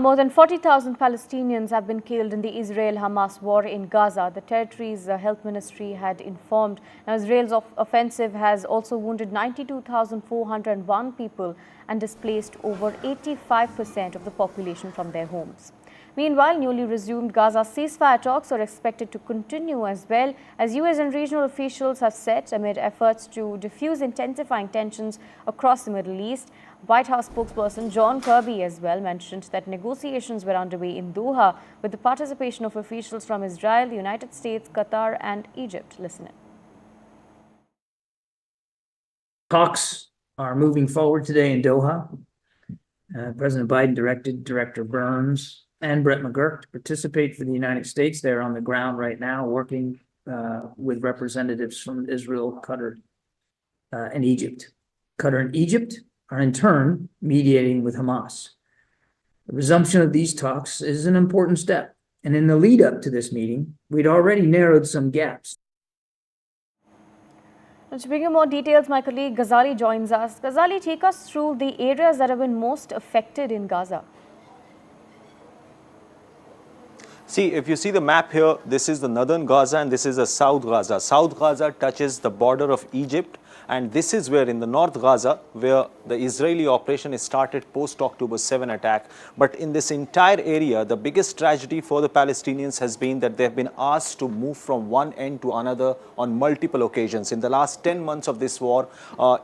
More than 40,000 Palestinians have been killed in the Israel-Hamas war in Gaza. The territory's health ministry had informed. Now, Israel's offensive has also wounded 92,401 people and displaced over 85% of the population from their homes. Meanwhile, newly resumed Gaza ceasefire talks are expected to continue as well, as US and regional officials have said amid efforts to diffuse intensifying tensions across the Middle East. White House spokesperson John Kirby as well mentioned that negotiations were underway in Doha with the participation of officials from Israel, the United States, Qatar and Egypt. Listen in. Talks are moving forward today in Doha. President Biden directed Director Burns and Brett McGurk to participate for the United States. They're on the ground right now working with representatives from Israel, Qatar, and Egypt. Qatar and Egypt are in turn mediating with Hamas. The resumption of these talks is an important step. And in the lead up to this meeting, we'd already narrowed some gaps. To bring you more details, my colleague Ghazali joins us. Ghazali, take us through the areas that have been most affected in Gaza. See, if you see the map here, this is the northern Gaza and this is the South Gaza. South Gaza touches the border of Egypt, and this is where in the North Gaza, where the Israeli operation is started post-October 7 attack. But in this entire area, the biggest tragedy for the Palestinians has been that they have been asked to move from one end to another on multiple occasions. In the last 10 months of this war,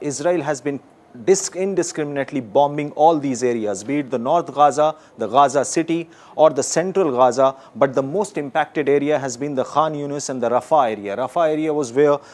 Israel has been indiscriminately bombing all these areas, be it the North Gaza, the Gaza city or the central Gaza, but the most impacted area has been the Khan Yunis and the Rafah area. Rafah area was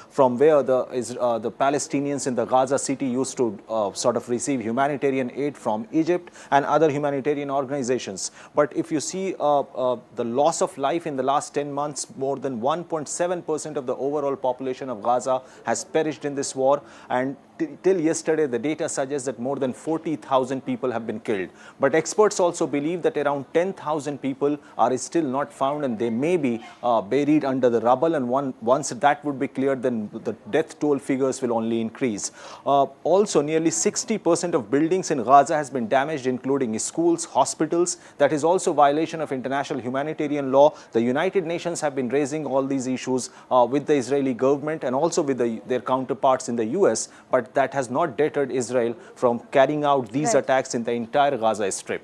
from where the Palestinians in the Gaza city used to sort of receive humanitarian aid from Egypt and other humanitarian organizations. But if you see the loss of life in the last 10 months, more than 1.7% of the overall population of Gaza has perished in this war, and till yesterday, the data suggests that more than 40,000 people have been killed. But experts also believe that around 10,000 people are still not found, and they may be buried under the rubble. And once that would be cleared, then the death toll figures will only increase. Also, nearly 60% of buildings in Gaza has been damaged, including schools, hospitals. That is also violation of international humanitarian law. The United Nations have been raising all these issues with the Israeli government and also with their counterparts in the US. But that has not deterred Israel from carrying out these attacks in the entire Gaza Strip.